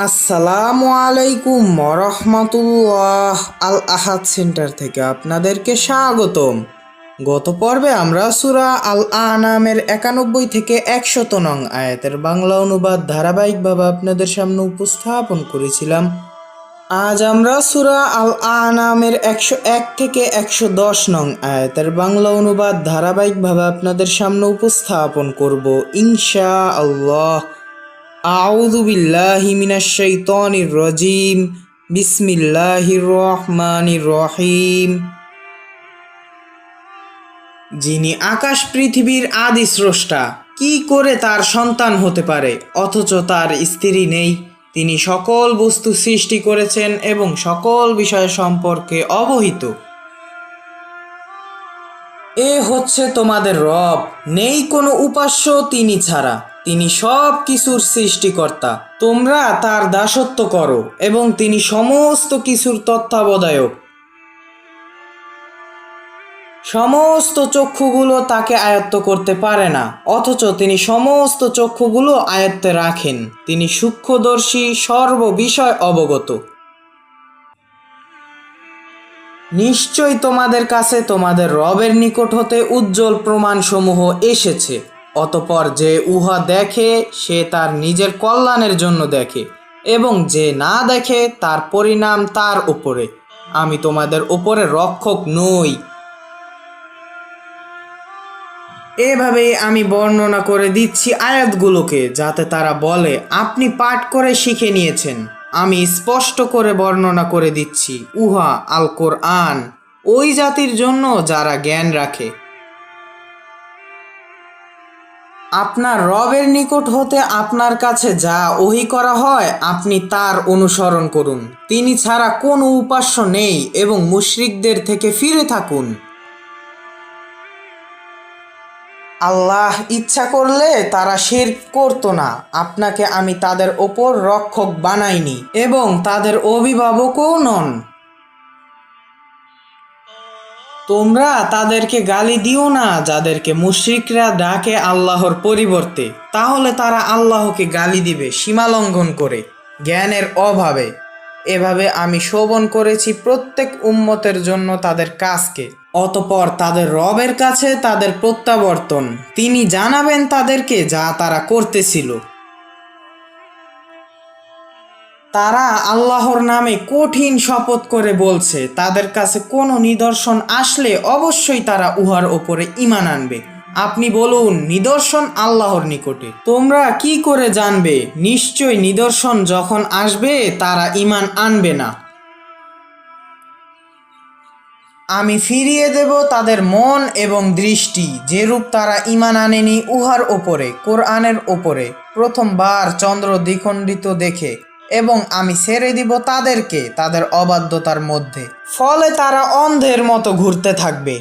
আসসালামু আলাইকুম রহমতুল্লাহ। আল আহাদ সেন্টার থেকে আপনাদেরকে স্বাগতম। গত পর্বে আমরা সূরা আল আনামের 91 থেকে 100 নং আয়াতের বাংলা অনুবাদ ধারাবাহিকভাবে আপনাদের সামনে উপস্থাপন করেছিলাম। আজ আমরা সূরা আল আনামের 101 থেকে 110 নং আয়াতের বাংলা অনুবাদ ধারাবাহিকভাবে আপনাদের সামনে উপস্থাপন করব ইনশাআল্লাহ। আউযু বিল্লাহি মিনাশ শাইতানির রাজিম। বিসমিল্লাহির রহমানির রহিম। যিনি আকাশ পৃথিবীর আদি স্রষ্টা, কি করে তার সন্তান হতে পারে অথচ তার স্ত্রী নেই? তিনি সকল বস্তু সৃষ্টি করেছেন এবং সকল বিষয় সম্পর্কে অবহিত। এ হচ্ছে তোমাদের রব, নেই কোনো উপাস্য তিনি ছাড়া। তিনি সব কিছুর সৃষ্টিকর্তা, তোমরা তার দাসত্ব করো এবং তিনি সমস্ত কিছুর তত্ত্বাবধায়ক। সমস্ত চক্ষুগুলো তাকে আয়ত্ত করতে পারে না, অথচ তিনি সমস্ত চক্ষুগুলো আয়ত্তে রাখেন। তিনি সূক্ষ্মদর্শী, সর্ববিষয় অবগত। নিশ্চয় তোমাদের কাছে তোমাদের রবের নিকট হতে উজ্জ্বল প্রমাণসমূহ এসেছে। অতঃপর যে উহা দেখে সে তার নিজের কল্যাণের জন্য দেখে, এবং যে না দেখে তার পরিণাম তার উপরে। আমি তোমাদের উপরে রক্ষক নই। এভাবে আমি বর্ণনা করে দিচ্ছি আয়াতগুলোকে, যাতে তারা বলে আপনি পাঠ করে শিখে নিয়েছেন। আমি স্পষ্ট করে বর্ণনা করে দিচ্ছি, উহা আল কোরআন ওই জাতির জন্য যারা জ্ঞান রাখে। আপনার রবের নিকট হতে আপনার কাছে যা ওহী করা হয় আপনি তার অনুসরণ করুন। তিনি ছাড়া কোনো উপাস্য নেই এবং মুশরিকদের থেকে ফিরে থাকুন। আল্লাহ ইচ্ছা করলে তারা শিরক করত না। আপনাকে আমি তাদের ওপর রক্ষক বানাইনি এবং তাদের অভিভাবকও নন। তোমরা তাদেরকে গালি দিও না যাদেরকে মুশরিকরা ডাকে আল্লাহর পরিবর্তে, তাহলে তারা আল্লাহকে গালি দিবে সীমালঙ্ঘন করে, জ্ঞানের অভাবে। এভাবে আমি শোভন করেছি প্রত্যেক উম্মতের জন্য তাদের কাজকে। অতঃপর তাদের রবের কাছে তাদের প্রত্যাবর্তন, তিনি জানাবেন তাদেরকে যা তারা করতেছিল। তারা আল্লাহর নামে কঠিন শপথ করে বলছে, তাদের কাছে কোনো নিদর্শন আসলে অবশ্যই তারা উহার ওপরে ঈমান আনবে। আপনি বলুন, নিদর্শন আল্লাহর নিকটে, তোমরা কি করে জানবে? নিশ্চয় নিদর্শন যখন আসবে তারা ঈমান আনবে না। আমি ফিরিয়ে দেব তাদের মন এবং দৃষ্টি, যেরূপ তারা ঈমান আনেনি উহার ওপরে, কোরআনের ওপরে প্রথমবার চন্দ্র দ্বিখণ্ডিত দেখে, এবং আমি ছেড়ে দিব তাদেরকে তাদের অবাধ্যতার মধ্যে, ফলে তারা অন্ধের মতো ঘুরতে থাকবে।